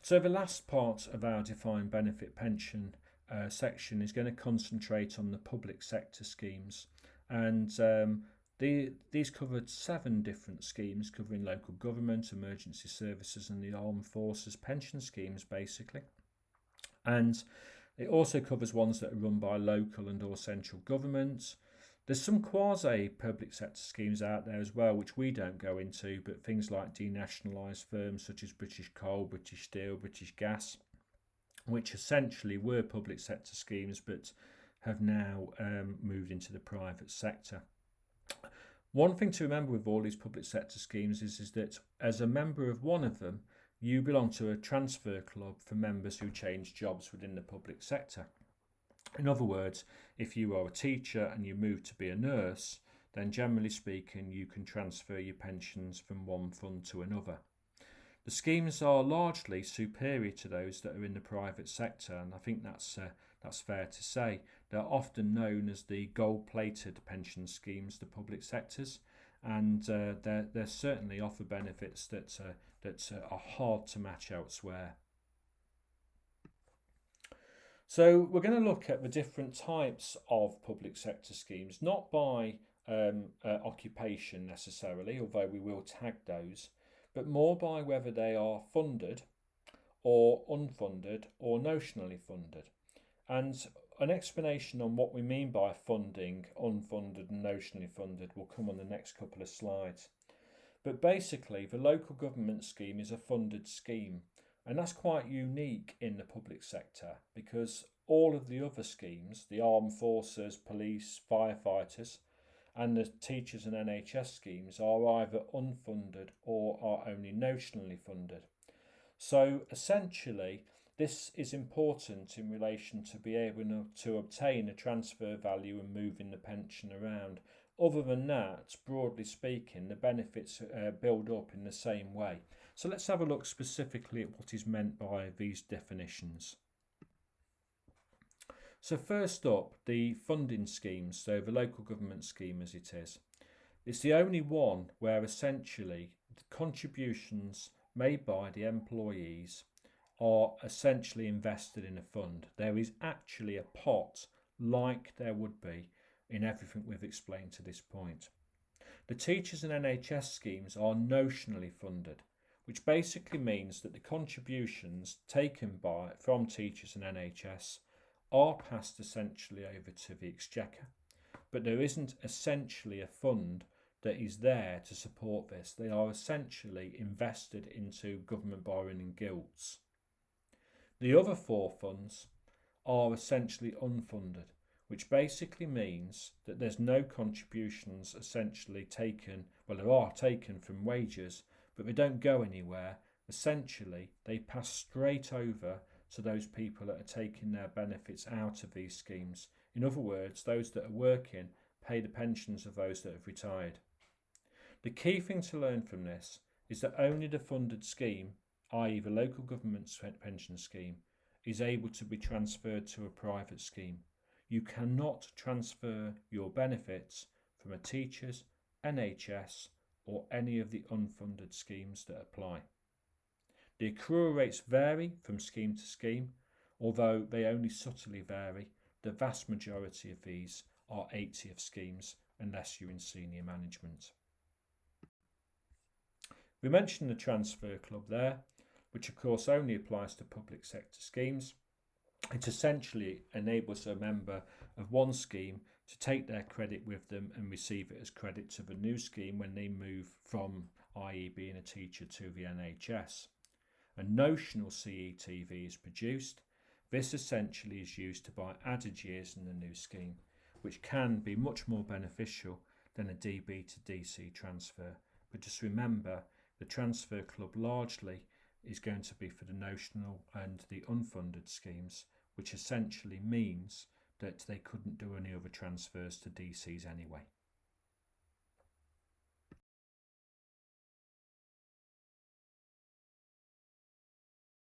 So the last part of our defined benefit pension section is going to concentrate on the public sector schemes, and these covered 7 different schemes covering local government, emergency services and the armed forces pension schemes basically. And it also covers ones that are run by local and or central governments. There's some quasi-public sector schemes out there as well, which we don't go into, but things like denationalised firms such as British Coal, British Steel, British Gas, which essentially were public sector schemes but have now moved into the private sector. One thing to remember with all these public sector schemes is that as a member of one of them, you belong to a transfer club for members who change jobs within the public sector. In other words, if you are a teacher and you move to be a nurse, then generally speaking, you can transfer your pensions from one fund to another. The schemes are largely superior to those that are in the private sector, and I think that's fair to say. They're often known as the gold-plated pension schemes, the public sectors, and they certainly offer benefits that are hard to match elsewhere. So we're going to look at the different types of public sector schemes, not by occupation necessarily, although we will tag those, but more by whether they are funded or unfunded or notionally funded. And an explanation on what we mean by funding, unfunded and notionally funded will come on the next couple of slides. But basically, the local government scheme is a funded scheme, and that's quite unique in the public sector because all of the other schemes, the armed forces, police, firefighters, and the teachers and NHS schemes are either unfunded or are only notionally funded. So essentially, this is important in relation to be able to obtain a transfer value and moving the pension around. Other than that, broadly speaking, the benefits build up in the same way. So let's have a look specifically at what is meant by these definitions. So first up, the funding schemes, so the local government scheme as it is. It's the only one where essentially the contributions made by the employees are essentially invested in a fund. There is actually a pot like there would be in everything we've explained to this point. The teachers and NHS schemes are notionally funded, which basically means that the contributions taken from teachers and NHS are passed essentially over to the exchequer, but there isn't essentially a fund that is there to support this. They are essentially invested into government borrowing and gilts. The other 4 funds are essentially unfunded, which basically means that there's no contributions essentially taken, well, there are taken from wages, but they don't go anywhere. Essentially, they pass straight over to those people that are taking their benefits out of these schemes. In other words, those that are working pay the pensions of those that have retired. The key thing to learn from this is that only the funded scheme, i.e. the local government pension scheme, is able to be transferred to a private scheme. You cannot transfer your benefits from a teacher's, NHS or any of the unfunded schemes that apply. The accrual rates vary from scheme to scheme, although they only subtly vary. The vast majority of these are 80th schemes unless you're in senior management. We mentioned the transfer club there, which of course only applies to public sector schemes. It essentially enables a member of one scheme to take their credit with them and receive it as credit to the new scheme when they move from, i.e. being a teacher, to the NHS. A notional CETV is produced. This essentially is used to buy added years in the new scheme, which can be much more beneficial than a DB to DC transfer. But just remember, the transfer club largely is going to be for the notional and the unfunded schemes, which essentially means that they couldn't do any other transfers to DCs anyway.